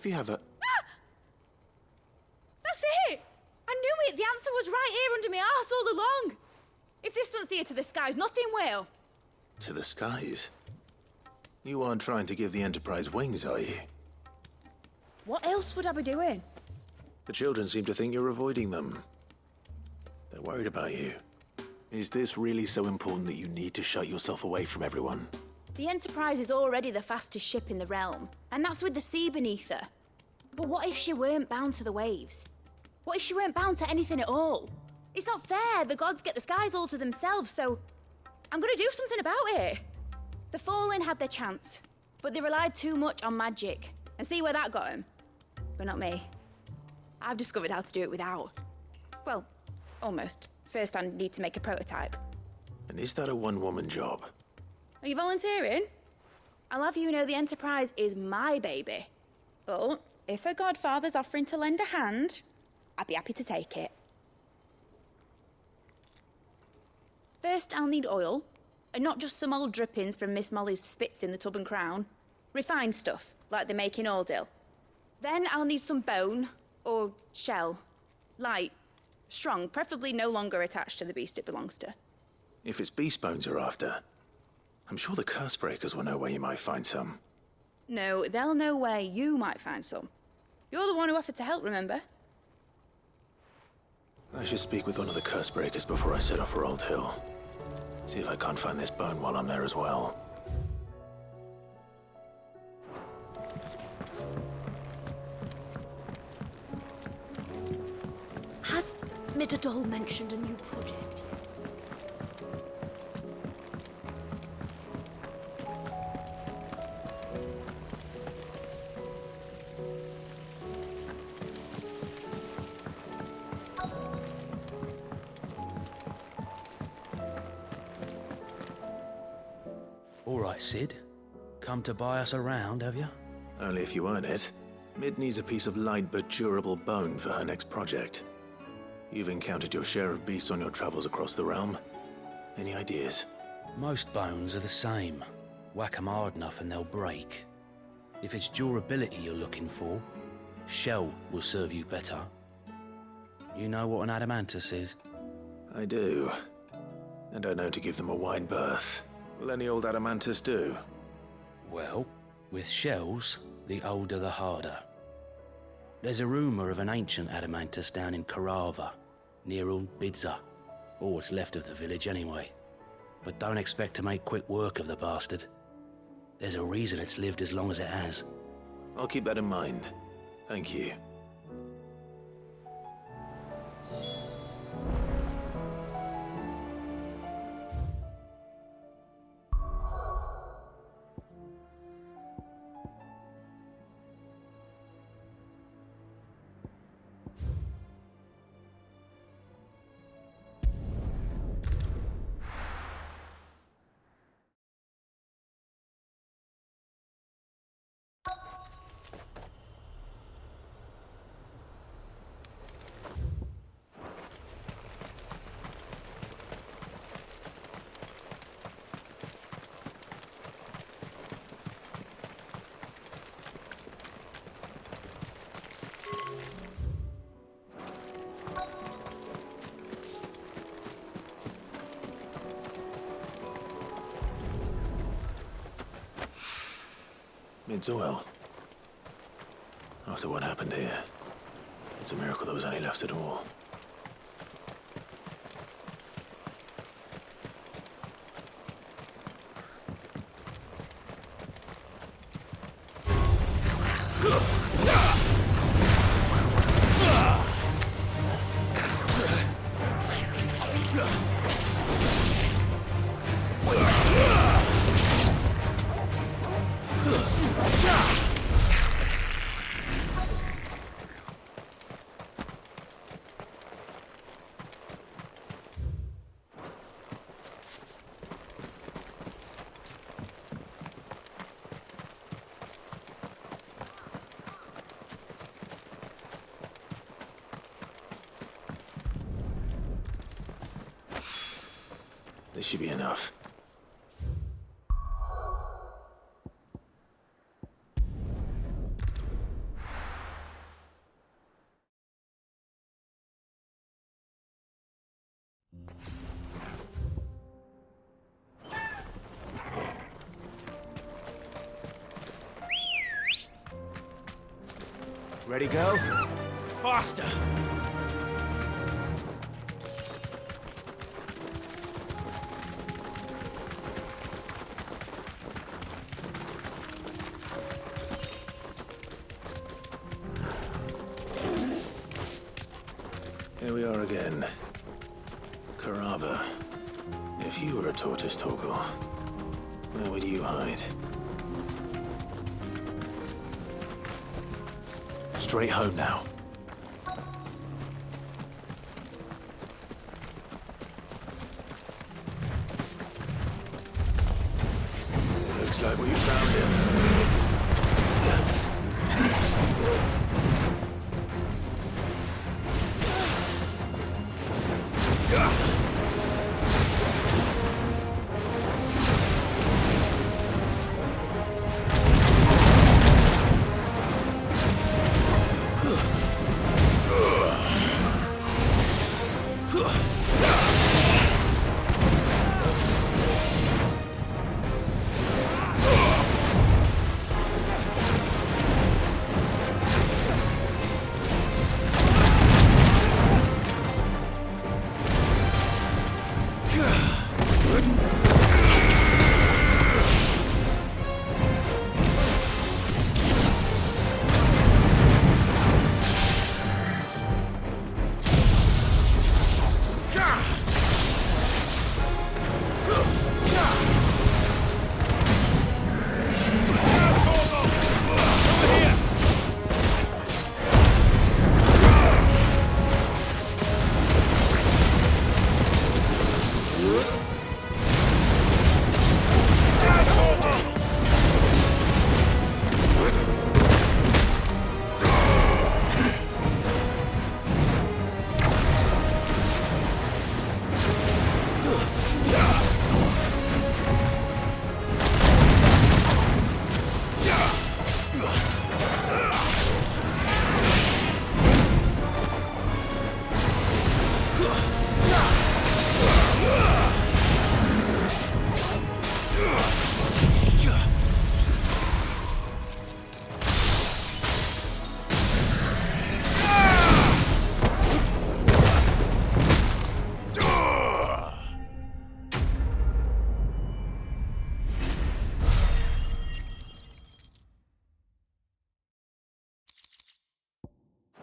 If you have a... That's it! I knew it! The answer was right here under my arse all along! If this doesn't steer to the skies, nothing will. To the skies? You aren't trying to give the Enterprise wings, are you? What else would I be doing? The children seem to think you're avoiding them. They're worried about you. Is this really so important that you need to shut yourself away from everyone? The Enterprise is already the fastest ship in the realm, and that's with the sea beneath her. But what if she weren't bound to the waves? What if she weren't bound to anything at all? It's not fair. The gods get the skies all to themselves, so I'm gonna do something about it. The Fallen had their chance, but they relied too much on magic. And see where that got them? But not me. I've discovered how to do it without. Well, almost. First, I need to make a prototype. And is that a one-woman job? Are you volunteering? I'll have you know the Enterprise is my baby. But if a godfather's offering to lend a hand, I'd be happy to take it. First, I'll need oil, and not just some old drippings from Miss Molly's spits in the tub and crown. Refined stuff, like they make in Ordil. Then I'll need some bone, or shell. Light, strong, preferably no longer attached to the beast it belongs to. If it's beast bones you're after, I'm sure the curse breakers will know where you might find some. No, they'll know where you might find some. You're the one who offered to help, remember? I should speak with one of the curse breakers before I set off for Old Hill. See if I can't find this bone while I'm there as well. Has Midadol mentioned a new project? All right, Sid. Come to buy us around, have you? Only if you earn it. Mid needs a piece of light but durable bone for her next project. You've encountered your share of beasts on your travels across the realm. Any ideas? Most bones are the same. Whack 'em hard enough and they'll break. If it's durability you're looking for, shell will serve you better. You know what an adamantus is? I do. And I know to give them a wide berth. Will any old adamantus do? Well, with shells, the older the harder. There's a rumour of an ancient adamantus down in Karava, near Old Bidza, or what's left of the village anyway. But don't expect to make quick work of the bastard. There's a reason it's lived as long as it has. I'll keep that in mind. Thank you. Mid's oil. After what happened here, it's a miracle there was any left at all. This should be enough. Ready, go? Faster! Here we are again. Carava. If you were a tortoise, Torgal, where would you hide? Straight home now. Looks like we found him.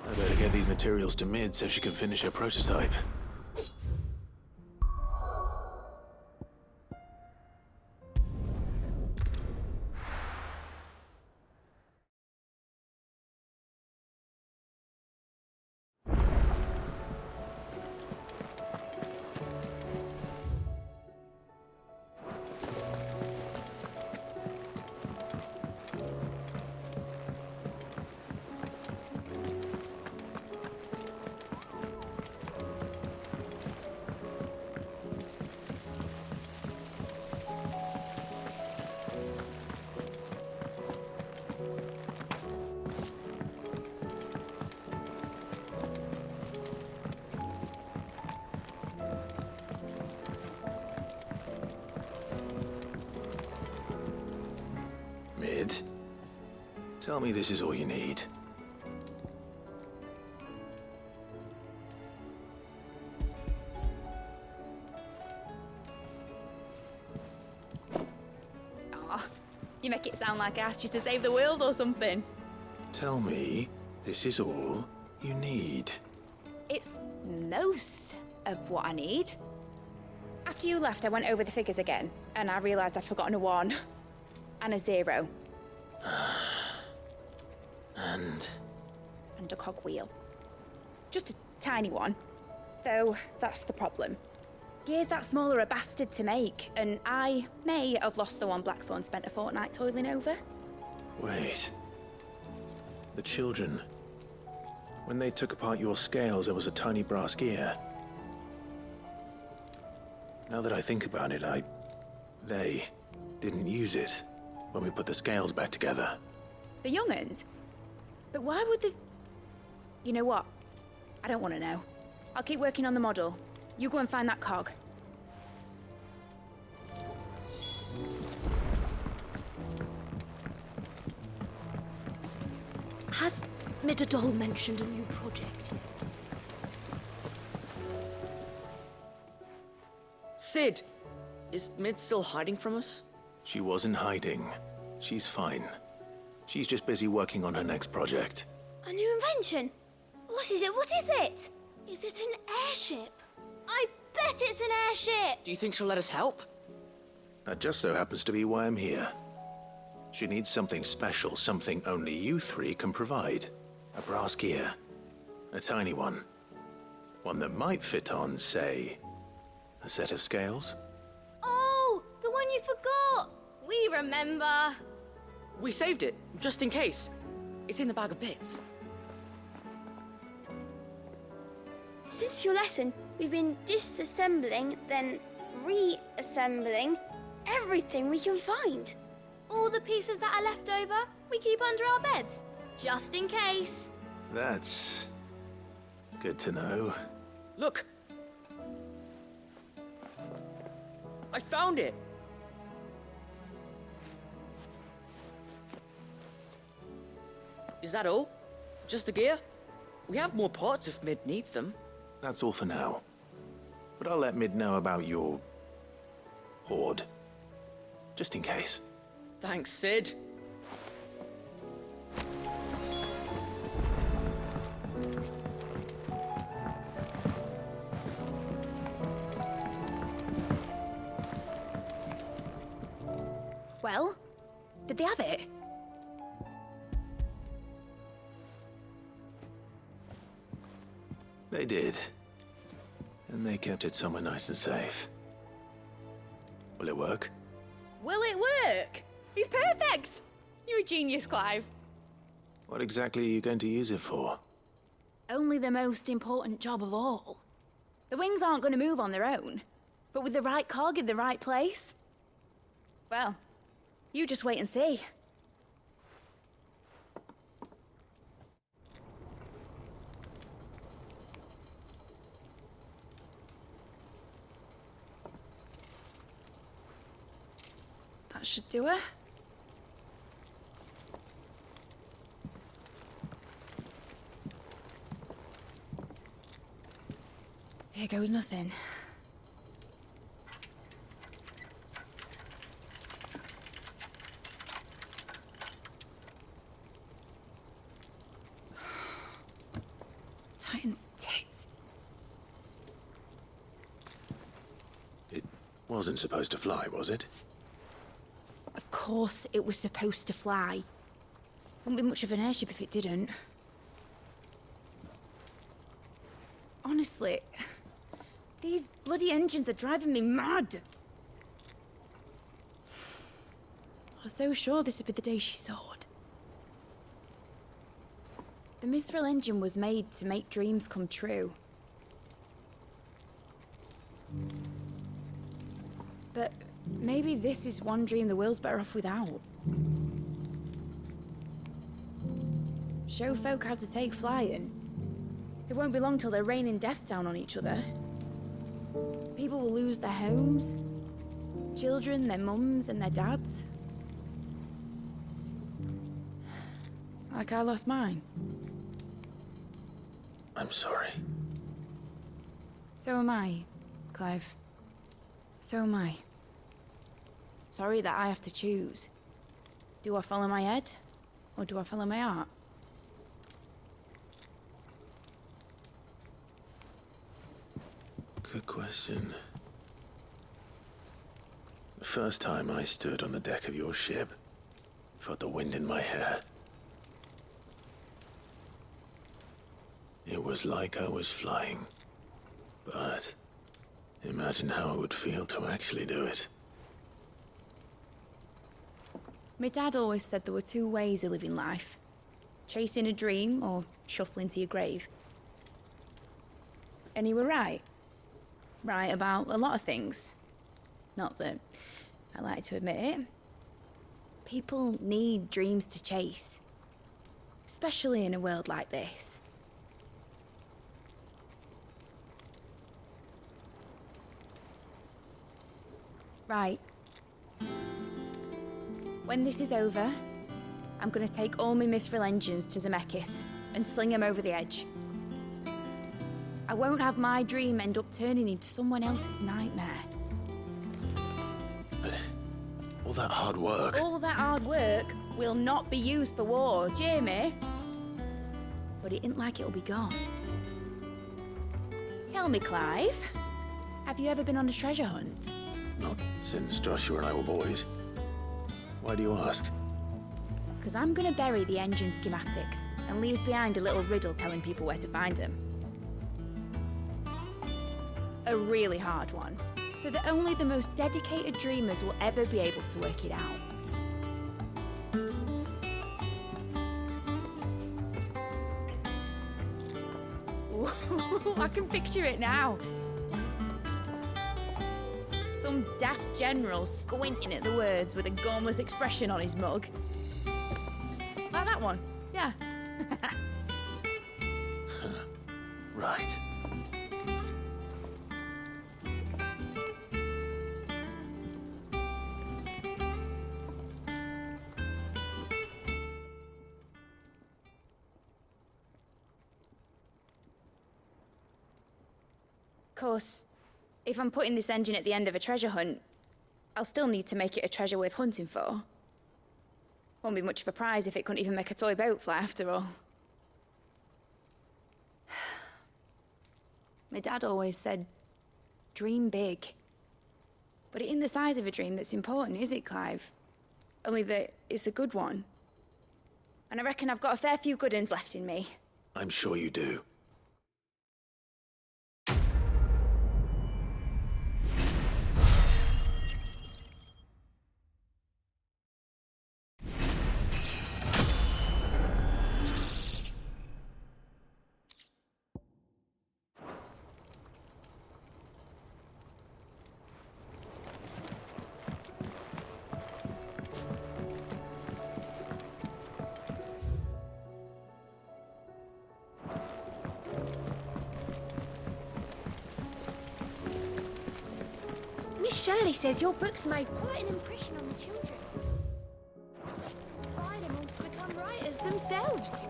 I better get these materials to Mid so she can finish her prototype. Mid, tell me this is all you need. Aw, you make it sound like I asked you to save the world or something. Tell me this is all you need. It's most of what I need. After you left, I went over the figures again, and I realized I'd forgotten a 1 and a 0. And And a cogwheel. Just a tiny one. Though, that's the problem. Gears that small are a bastard to make, and I may have lost the one Blackthorn spent a fortnight toiling over. wait. The children. When they took apart your scales, there was a tiny brass gear. Now that I think about it, they didn't use it when we put the scales back together. The young'uns? But why would they... You know what? I don't want to know. I'll keep working on the model. You go and find that cog. Has Mitadol mentioned a new project yet? Sid! Is Mid still hiding from us? She wasn't hiding. She's fine. She's just busy working on her next project. A new invention? What is it? What is it? Is it an airship? I bet it's an airship! Do you think she'll let us help? That just so happens to be why I'm here. She needs something special, something only you three can provide. A brass gear. A tiny one. One that might fit on, say, a set of scales? Oh, the one you forgot! We remember! We saved it, just in case. It's in the bag of bits. Since your lesson, we've been disassembling, then reassembling everything we can find. All the pieces that are left over, we keep under our beds, just in case. That's good to know. Look! I found it! Is that all? Just the gear? We have more parts if Mid needs them. That's all for now. But I'll let Mid know about your hoard. Just in case. Thanks, Sid. Well, did they have it? They did. And they kept it somewhere nice and safe. Will it work? Will it work? He's perfect! You're a genius, Clive. What exactly are you going to use it for? Only the most important job of all. The wings aren't going to move on their own, but with the right cog in the right place. Well, you just wait and see. That should do it. Here goes nothing. Titan's tits. It wasn't supposed to fly, was it? Of course it was supposed to fly. Wouldn't be much of an airship if it didn't. Honestly, these bloody engines are driving me mad. I was so sure this would be the day she soared. The mithril engine was made to make dreams come true. But maybe this is one dream the world's better off without. Show folk how to take flying. It won't be long till they're raining death down on each other. People will lose their homes, children, their mums and their dads. Like I lost mine. I'm sorry. So am I, Clive. So am I. Sorry that I have to choose. Do I follow my head, or do I follow my heart? Good question. The first time I stood on the deck of your ship, felt the wind in my hair. It was like I was flying. But imagine how it would feel to actually do it. My dad always said there were two ways of living life. Chasing a dream or shuffling to your grave. And he were right. Right about a lot of things. Not that I like to admit it. People need dreams to chase. Especially in a world like this. Right. When this is over, I'm gonna take all my mithril engines to Zemeckis. and sling him over the edge. I won't have my dream end up turning into someone else's nightmare. But all that hard work... All that hard work will not be used for war, Jamie. But it ain't like it'll be gone. Tell me, Clive, have you ever been on a treasure hunt? Not since Joshua and I were boys. Why do you ask? Because I'm going to bury the engine schematics and leave behind a little riddle telling people where to find them. A really hard one, so that only the most dedicated dreamers will ever be able to work it out. Ooh, I can picture it now. Some daft general squinting at the words with a gormless expression on his mug. Like that one, yeah. Right. Of course, if I'm putting this engine at the end of a treasure hunt, I'll still need to make it a treasure worth hunting for. Won't be much of a prize if it couldn't even make a toy boat fly after all. My dad always said, dream big. But it ain't the size of a dream that's important, is it, Clive? Only that it's a good one. And I reckon I've got a fair few good uns left in me. I'm sure you do. Miss Shirley says your books made quite an impression on the children. Inspired them all to become writers themselves.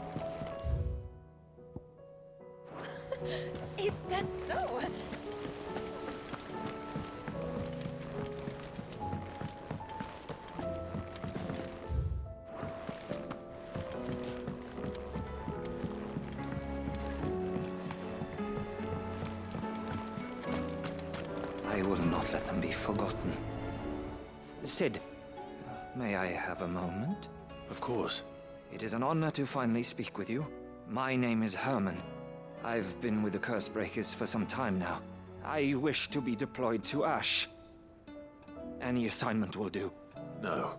Is that so? I will not let them be forgotten. Sid, may I have a moment? Of course. It is an honor to finally speak with you. My name is Herman. I've been with the Cursebreakers for some time now. I wish to be deployed to Ash. Any assignment will do. No.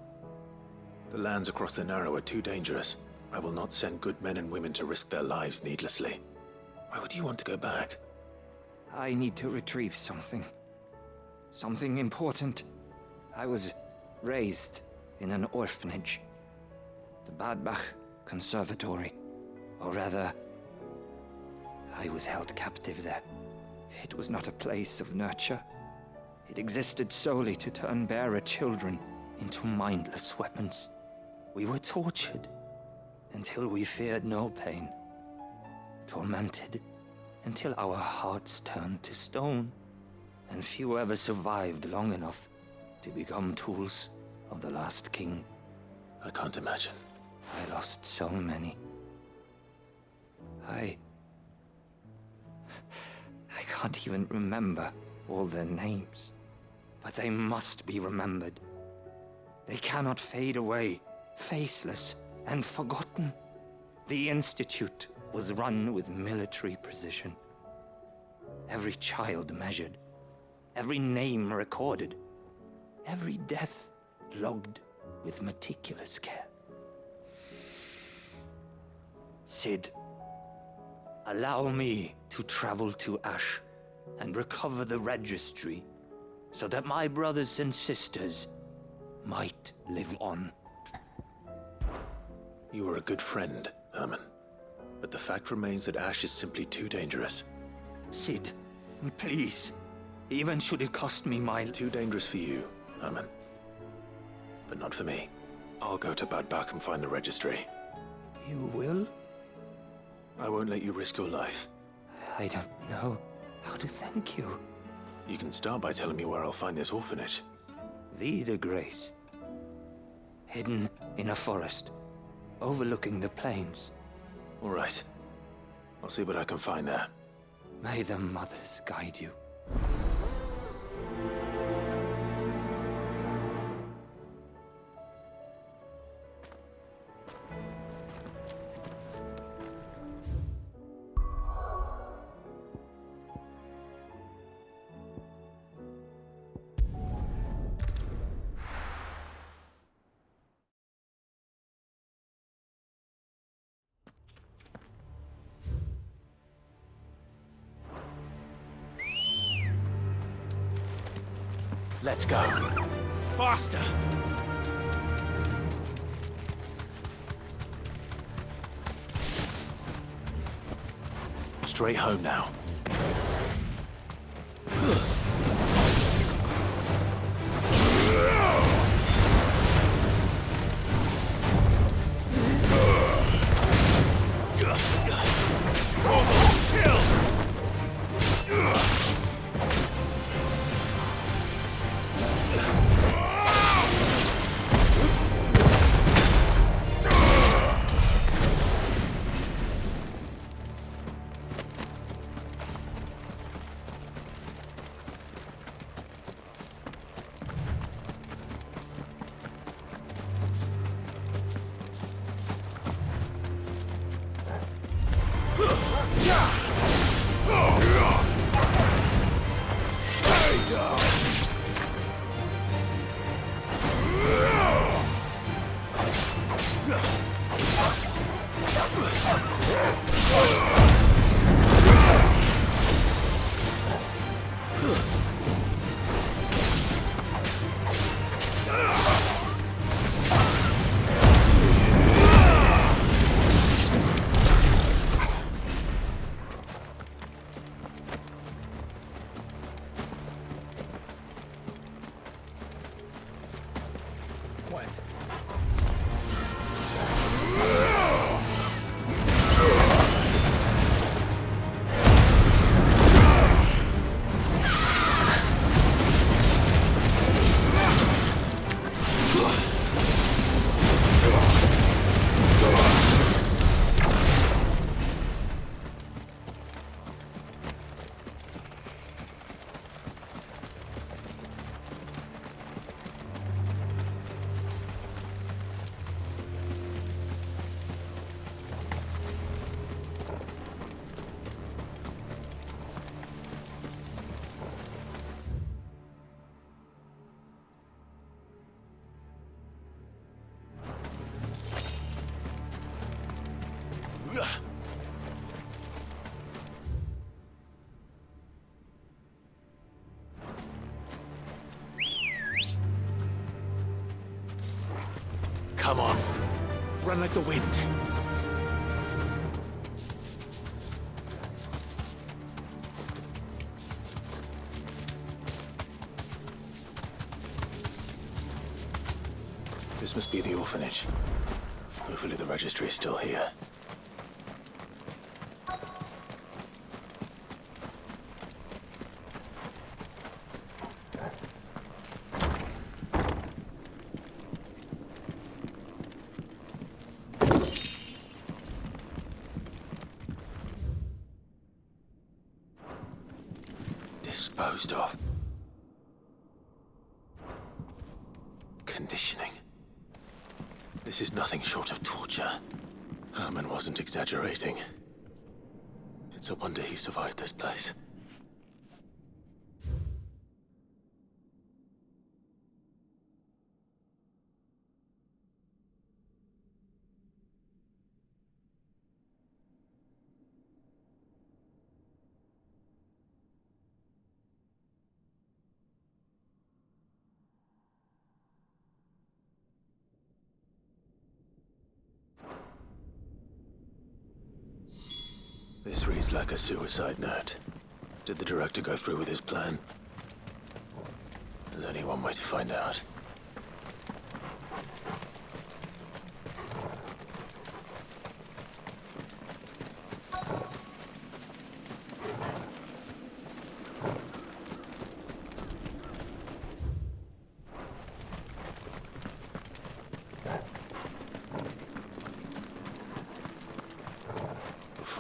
The lands across the Narrow are too dangerous. I will not send good men and women to risk their lives needlessly. Why would you want to go back? I need to retrieve something. Something important. I was raised in an orphanage. The Badbach Conservatory. Or rather, I was held captive there. It was not a place of nurture. It existed solely to turn bearer children into mindless weapons. We were tortured until we feared no pain. Tormented until our hearts turned to stone. And few ever survived long enough to become tools of the last king. I can't imagine. I lost so many. I can't even remember all their names. But they must be remembered. They cannot fade away, faceless and forgotten. The Institute was run with military precision. Every child measured. Every name recorded, every death logged with meticulous care. Sid, allow me to travel to Ash and recover the registry so that my brothers and sisters might live on. You were a good friend, Herman. But the fact remains that Ash is simply too dangerous. Sid, please. Even should it cost me my... Too dangerous for you, Herman. But not for me. I'll go to Bad Bach and find the registry. You will? I won't let you risk your life. I don't know how to thank you. You can start by telling me where I'll find this orphanage. Vie de Grace. Hidden in a forest, overlooking the plains. All right. I'll see what I can find there. May the mothers guide you. Let's go. Faster! Straight home now. Come on. Run like the wind. This must be the orphanage. Hopefully the registry is still here. Disposed of. Conditioning. This is nothing short of torture. Herman wasn't exaggerating. It's a wonder he survived this place. This reads like a suicide note. Did the director go through with his plan? There's only one way to find out.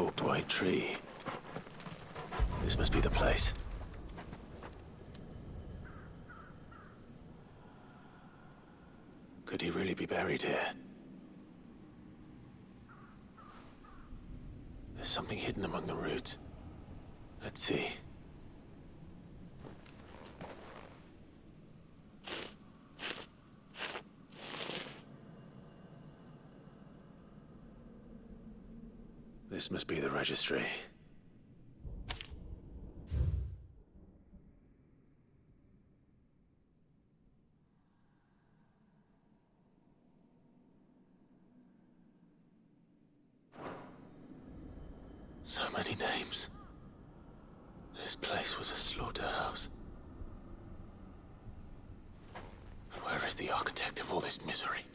forked white tree. This must be the place. Could he really be buried here? There's something hidden among the roots. Let's see. This must be the registry. So many names. This place was a slaughterhouse. And where is the architect of all this misery?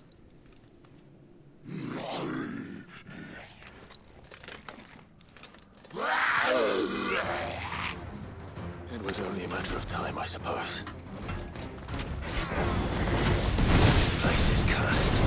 It was only a matter of time, I suppose. This place is cursed.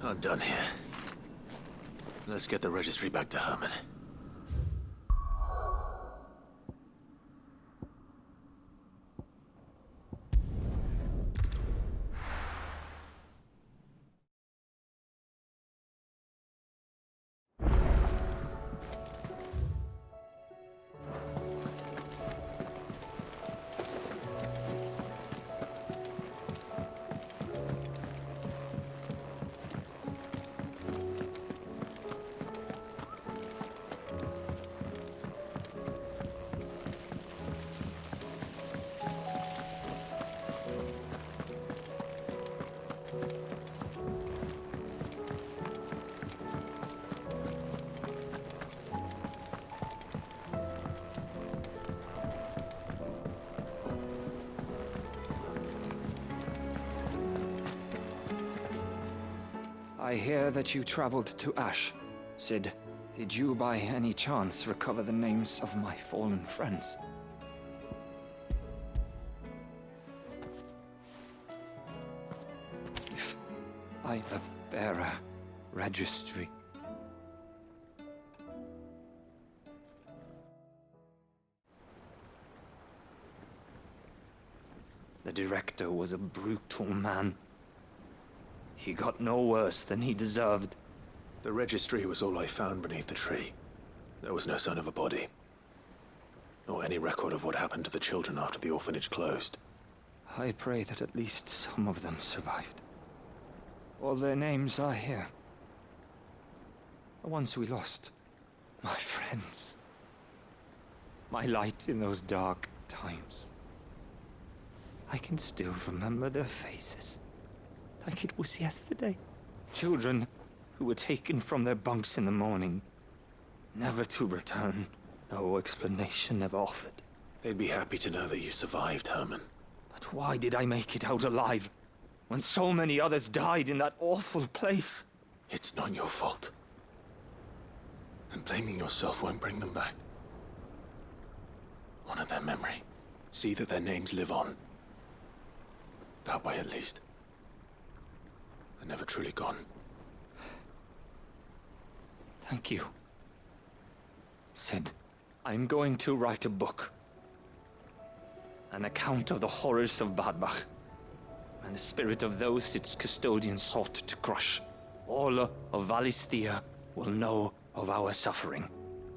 I'm done here. Let's get the registry back to Herman. I hear that you traveled to Ash. Sid, did you by any chance recover the names of my fallen friends? If I'm a bearer registry. The director was a brutal man. He got no worse than he deserved. The registry was all I found beneath the tree. There was no sign of a body. Or any record of what happened to the children after the orphanage closed. I pray that at least some of them survived. All their names are here. The ones we lost. My friends. My light in those dark times. I can still remember their faces. Like it was yesterday. Children who were taken from their bunks in the morning, never to return. No explanation ever offered. They'd be happy to know that you survived, Herman. But why did I make it out alive? when so many others died in that awful place. It's not your fault. And blaming yourself won't bring them back. Honor their memory. See that their names live on. That way, at least. They're never truly gone. Thank you. Sid, I'm going to write a book. An account of the horrors of Badbach, and the spirit of those its custodians sought to crush. All of Valisthea will know of our suffering,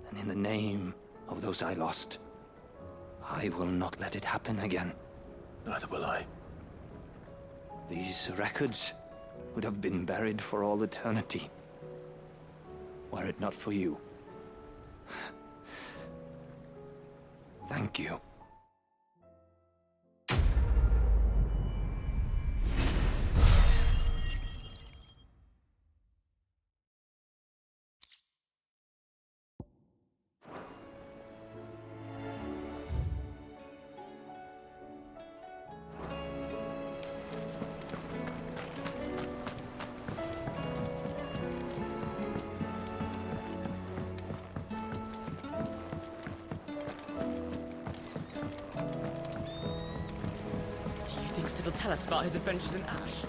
and in the name of those I lost, I will not let it happen again. Neither will I. These records would have been buried for all eternity, were it not for you. Thank you. It'll tell us about his adventures in Ash.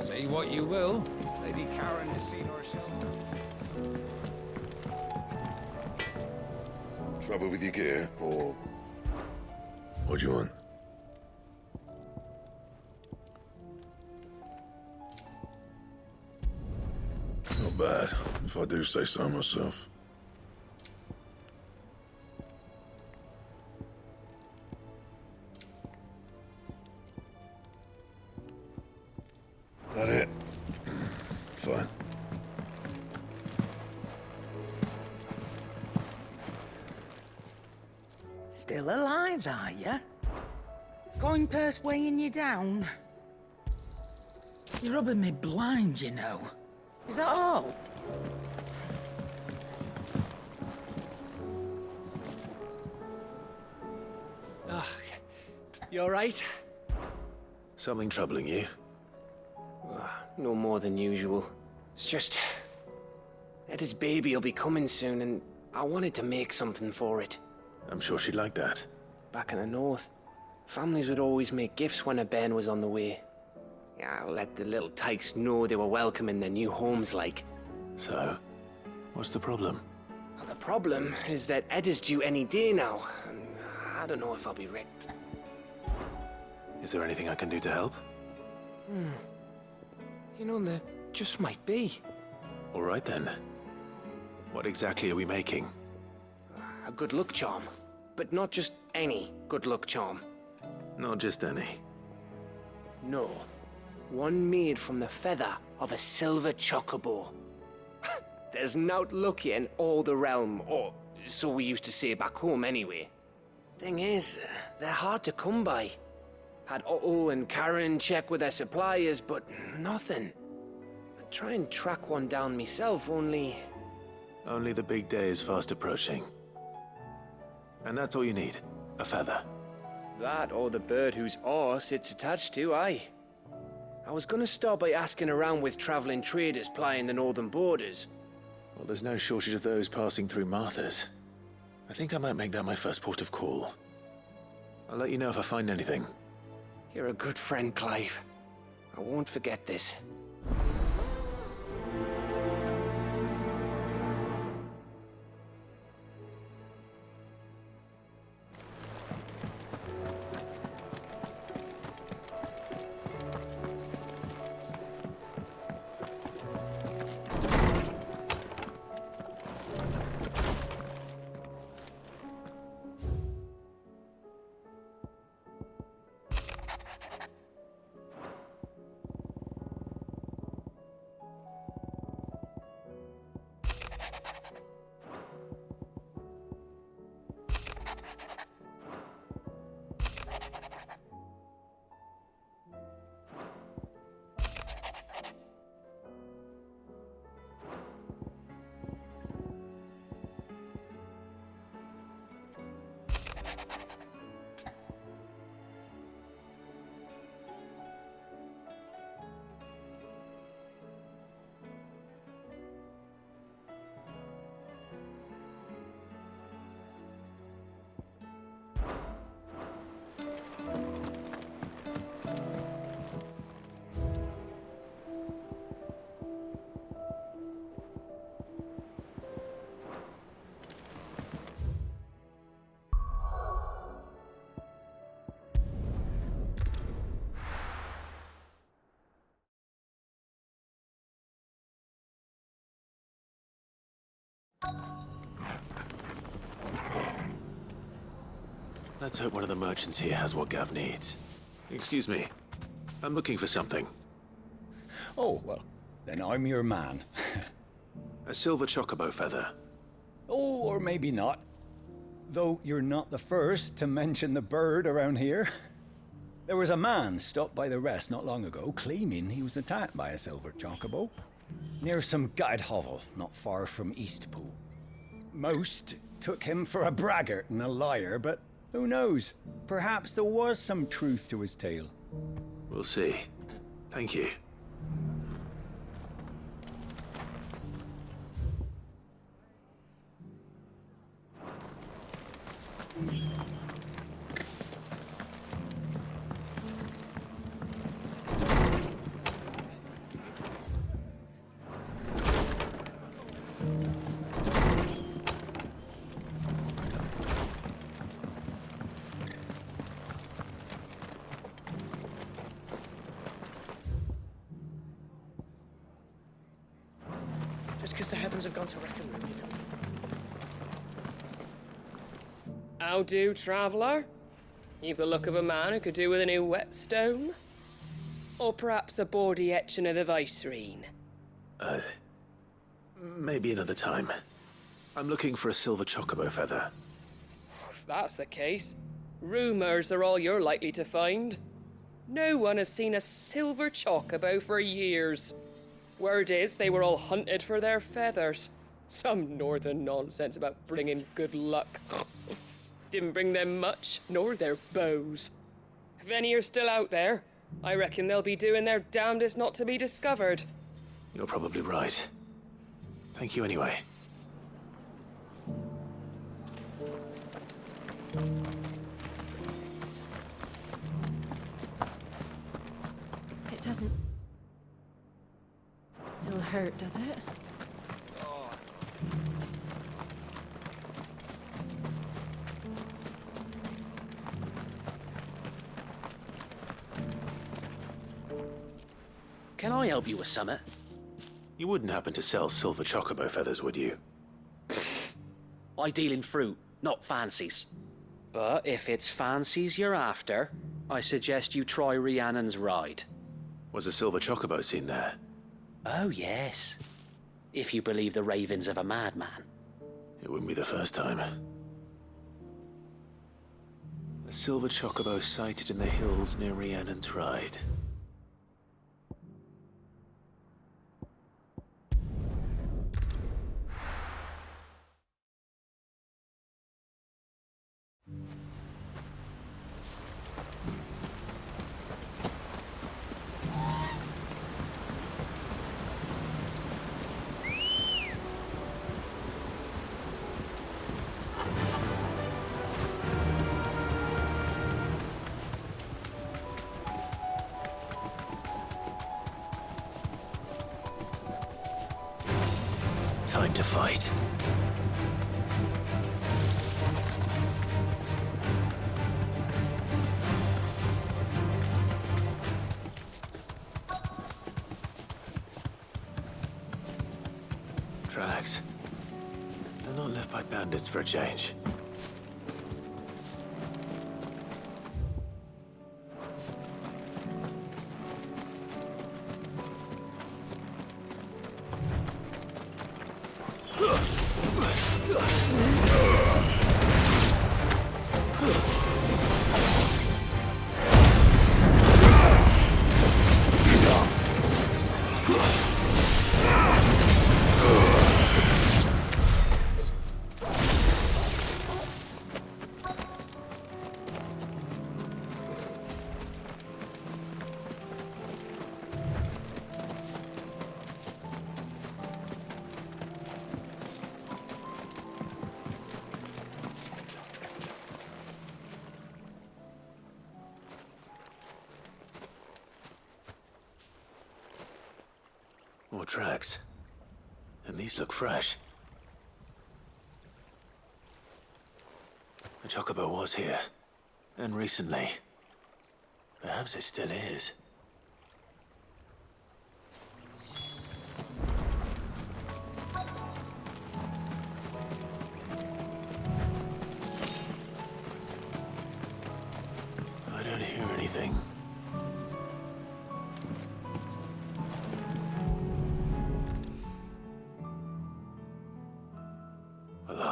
Say what you will, Lady Karen has seen herself. Trouble with your gear, or what do you want? Not bad, if I do say so myself. That it? Fine. Still alive, are ya? Going purse weighing you down? You're rubbing me blind, you know. Is that all? You alright? Something troubling you? No more than usual. It's just... Etta's baby will be coming soon, and I wanted to make something for it. I'm sure she'd like that. Back in the north, families would always make gifts when a bairn was on the way. Yeah, I'll let the little tykes know they were welcome in their new homes, like. So, what's the problem? Well, the problem is that Etta's due any day now, and I don't know if I'll be ready. Is there anything I can do to help? You know, there just might be. All right then. What exactly are we making? A good luck charm. But not just any good luck charm. Not just any. No. One made from the feather of a silver chocobo. There's nowt luckier in all the realm, or so we used to say back home anyway. Thing is, they're hard to come by. Had Otto and Karen check with their suppliers, but nothing. I'd try and track one down myself, only... Only the big day is fast approaching. And that's all you need, a feather. That or the bird whose horse it's attached to, aye. I was gonna start by asking around with traveling traders plying the northern borders. Well, there's no shortage of those passing through Martha's. I think I might make that my first port of call. I'll let you know if I find anything. You're a good friend, Clive. I won't forget this. Let's hope one of the merchants here has what Gav needs. Excuse me. I'm looking for something. Oh, well, then I'm your man. A silver chocobo feather. Oh, or maybe not. Though you're not the first to mention the bird around here. There was a man stopped by the rest not long ago, claiming he was attacked by a silver chocobo. Near some gutted hovel, not far from Eastpool. Most took him for a braggart and a liar, but who knows? Perhaps there was some truth to his tale. We'll see. Thank you. Just because the heavens have gone to wreck and ruin, you know. How do, traveller? You've the look of a man who could do with a new whetstone? Or perhaps a bawdy etching of the Vicerine? Maybe another time. I'm looking for a silver chocobo feather. If that's the case, rumours are all you're likely to find. No one has seen a silver chocobo for years. Word is they were all hunted for their feathers. Some northern nonsense about bringing good luck. Didn't bring them much, nor their bows. If any are still out there, I reckon they'll be doing their damnedest not to be discovered. You're probably right. Thank you anyway. It doesn't still hurt, does it? Can I help you with summit? You wouldn't happen to sell silver chocobo feathers, would you? I deal in fruit, not fancies. But if it's fancies you're after, I suggest you try Rhiannon's ride. Was a silver chocobo seen there? Oh, yes. If you believe the ravings of a madman. It wouldn't be the first time. A silver chocobo sighted in the hills near Rhiannon's ride. Time to fight. Tracks. They're not left by bandits for a change. More tracks. And these look fresh. The chocobo was here. And recently. Perhaps it still is.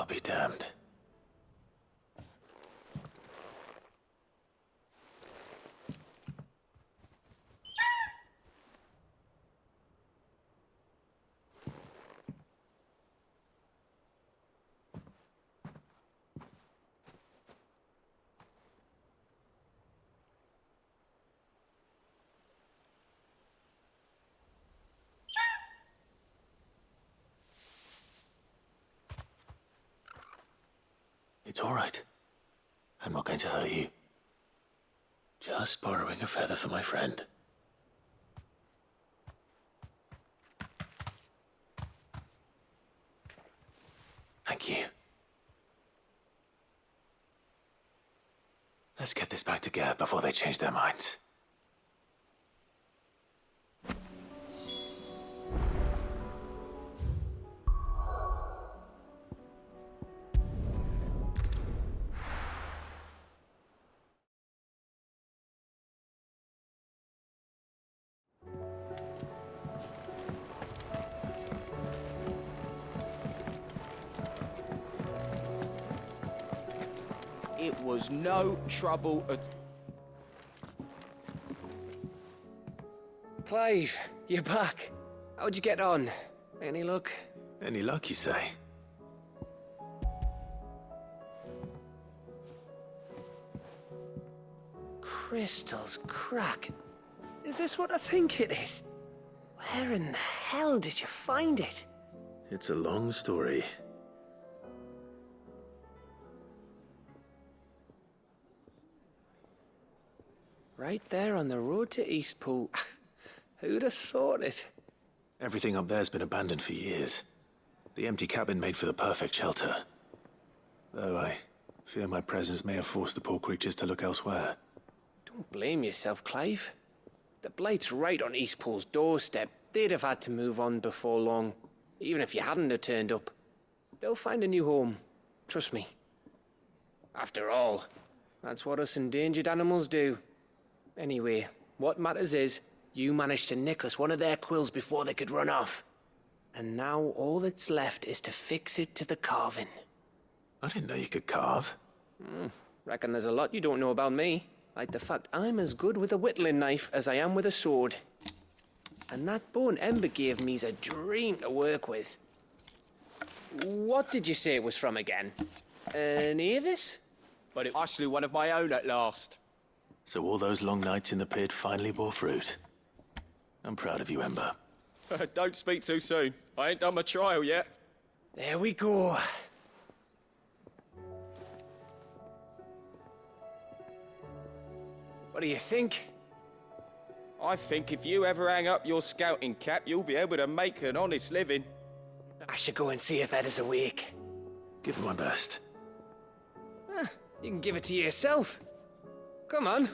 I'll be damned. It's all right. I'm not going to hurt you. Just borrowing a feather for my friend. Thank you. Let's get this back to Gav before they change their minds. It was no trouble at... Clive, you're back. How'd you get on? Any luck? Any luck, you say? Crystal's crack. Is this what I think it is? Where in the hell did you find it? It's a long story. Right there on the road to Eastpool. Who'd have thought it? Everything up there's been abandoned for years. The empty cabin made for the perfect shelter. Though I fear my presence may have forced the poor creatures to look elsewhere. Don't blame yourself, Clive. The Blight's right on Eastpool's doorstep. They'd have had to move on before long, even if you hadn't have turned up. They'll find a new home. Trust me. After all, that's what us endangered animals do. Anyway, what matters is, you managed to nick us one of their quills before they could run off. And now all that's left is to fix it to the carving. I didn't know you could carve. Reckon there's a lot you don't know about me. Like the fact I'm as good with a whittling knife as I am with a sword. And that bone Ember gave me's a dream to work with. What did you say it was from again? An Avis? But I slew one of my own at last. So all those long nights in the pit finally bore fruit. I'm proud of you, Ember. Don't speak too soon. I ain't done my trial yet. There we go. What do you think? I think if you ever hang up your scouting cap, you'll be able to make an honest living. I should go and see if Ed is awake. Give it my best. You can give it to yourself. Come on.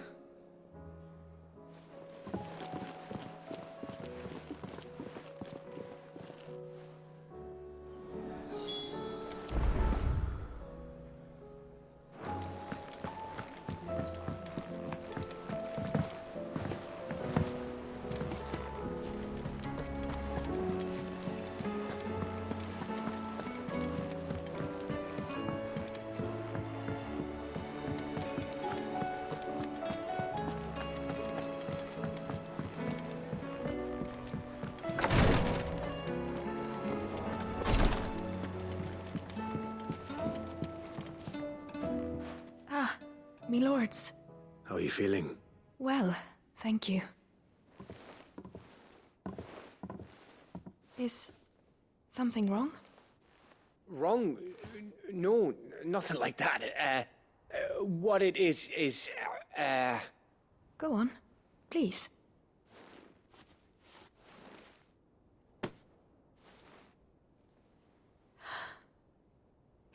Me lords. How are you feeling? Well, thank you. Is something wrong? Wrong? No, nothing like that. What it is... Go on, please.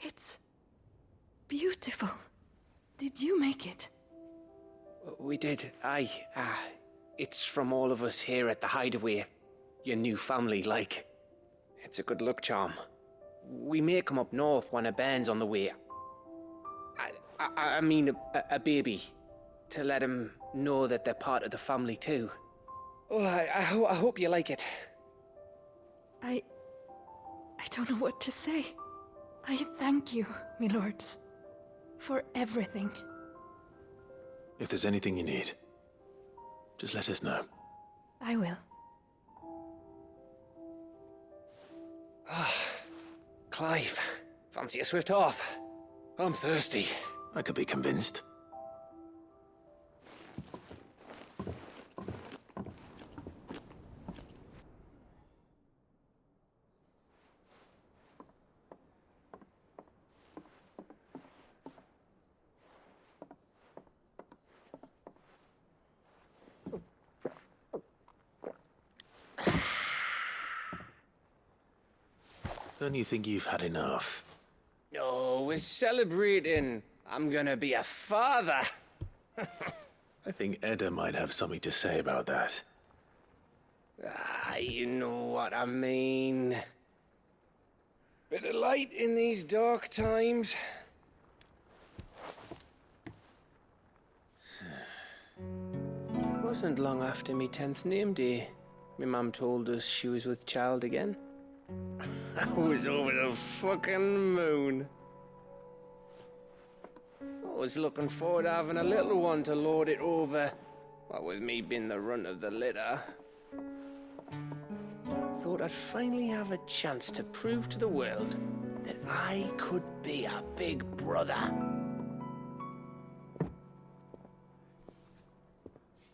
It's beautiful. Did you make it? We did, aye. It's from all of us here at the Hideaway. Your new family, like. It's a good luck charm. We may come up north when a band's on the way. I mean a baby. To let him know that they're part of the family too. Oh, I hope you like it. I don't know what to say. I thank you, my lords, for everything. If there's anything you need, just let us know. I will. Clive, fancy a swift off? I'm thirsty. I could be convinced. Don't you think you've had enough? No, we're celebrating. I'm gonna be a father. I think Edda might have something to say about that. You know what I mean. Bit of light in these dark times. Wasn't long after me 10th name day, my mum told us she was with child again. I was over the fucking moon. I was looking forward to having a little one to lord it over, what with me being the runt of the litter. Thought I'd finally have a chance to prove to the world that I could be a big brother.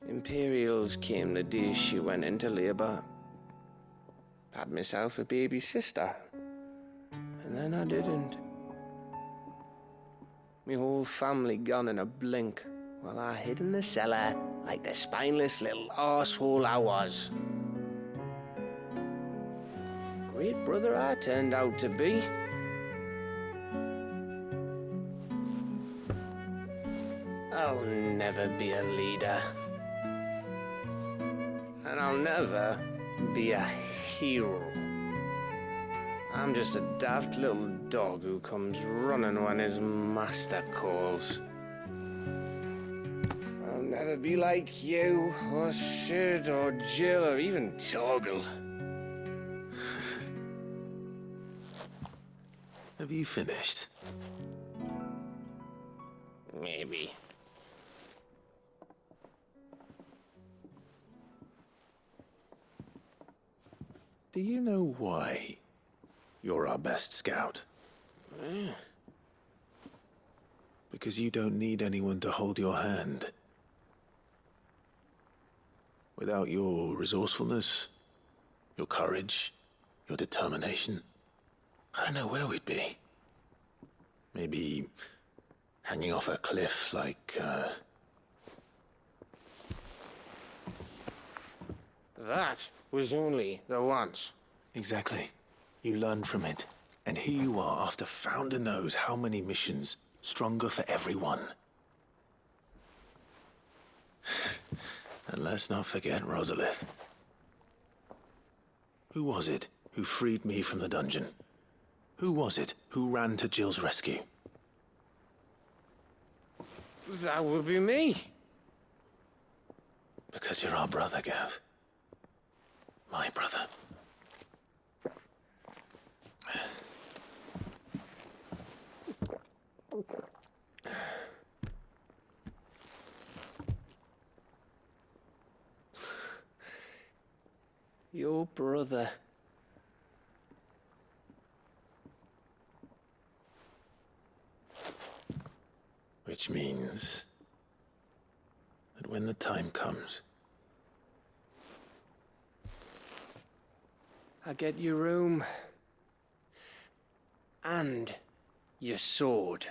Imperials came the day she went into labour. Had myself a baby sister, and then I didn't. My whole family gone in a blink, while I hid in the cellar like the spineless little arsehole I was. Great brother I turned out to be. I'll never be a leader. And I'll never be a hero. I'm just a daft little dog who comes running when his master calls. I'll never be like you, or Sid, or Jill, or even Torgal. Have you finished? Maybe. Do you know why you're our best scout? Because you don't need anyone to hold your hand. Without your resourcefulness, your courage, your determination, I don't know where we'd be. Maybe hanging off a cliff like, That was only the once. Exactly. You learned from it. And here you are after Founder knows how many missions, stronger for everyone. And let's not forget Rosalith. Who was it who freed me from the dungeon? Who was it who ran to Jill's rescue? That would be me. Because you're our brother, Gav. My brother. Your brother. Which means that when the time comes, I get your room. And your sword.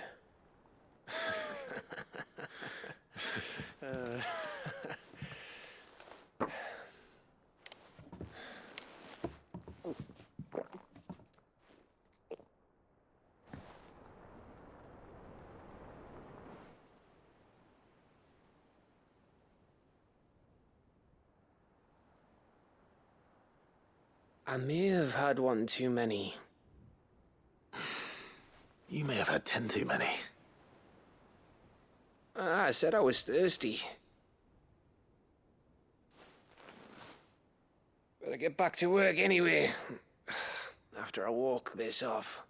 I may have had one too many. You may have had 10 too many. I said I was thirsty. Better get back to work anyway. After I walk this off.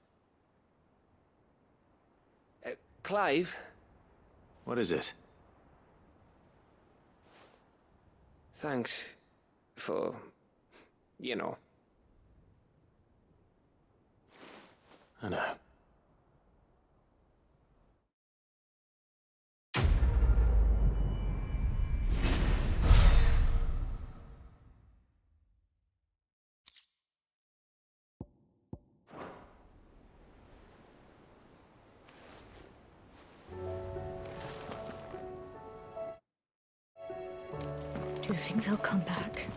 Clive? What is it? Thanks for, you know. I know. Do you think they'll come back?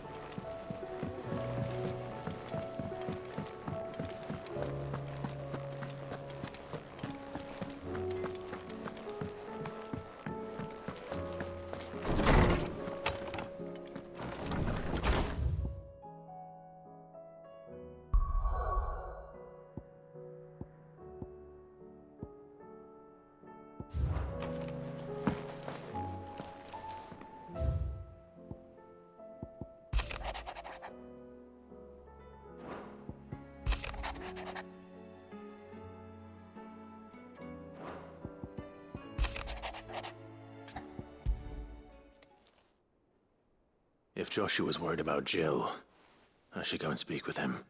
If Joshua's worried about Jill, I should go and speak with him.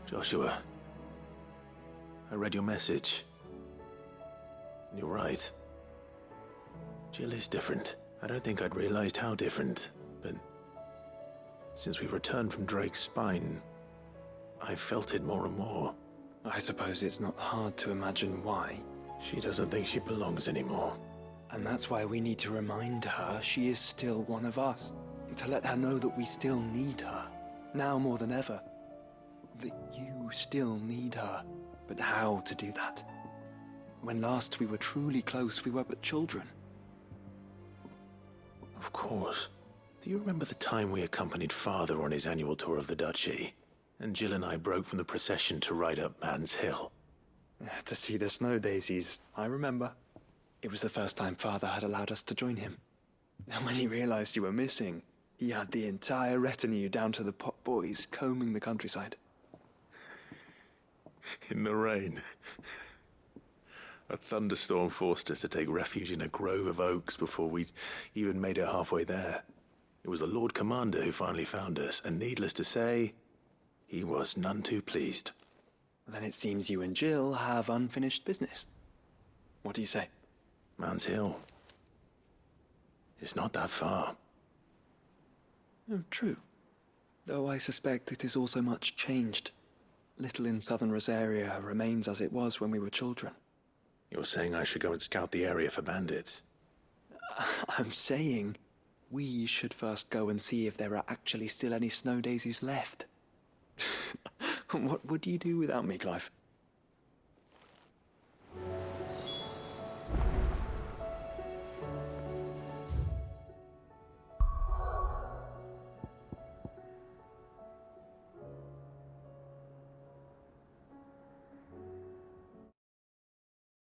Joshua, I read your message. You're right. Jill is different. I don't think I'd realized how different, but since we returned from Drake's spine, I felt it more and more. I suppose it's not hard to imagine why. She doesn't think she belongs anymore. And that's why we need to remind her she is still one of us. To let her know that we still need her, now more than ever. That you still need her. But how to do that? When last we were truly close, we were but children. Of course. Do you remember the time we accompanied Father on his annual tour of the Duchy? And Jill and I broke from the procession to ride up Man's Hill. To see the snow daisies, I remember. It was the first time Father had allowed us to join him. And when he realized you were missing, he had the entire retinue down to the pot boys combing the countryside. In the rain. A thunderstorm forced us to take refuge in a grove of oaks before we'd even made it halfway there. It was the Lord Commander who finally found us, and needless to say, he was none too pleased. Then it seems you and Jill have unfinished business. What do you say? Man's Hill. It's not that far. Oh, true. Though I suspect it is also much changed. Little in southern Rosaria remains as it was when we were children. You're saying I should go and scout the area for bandits? I'm saying we should first go and see if there are actually still any snow daisies left. What would you do without me, Clive?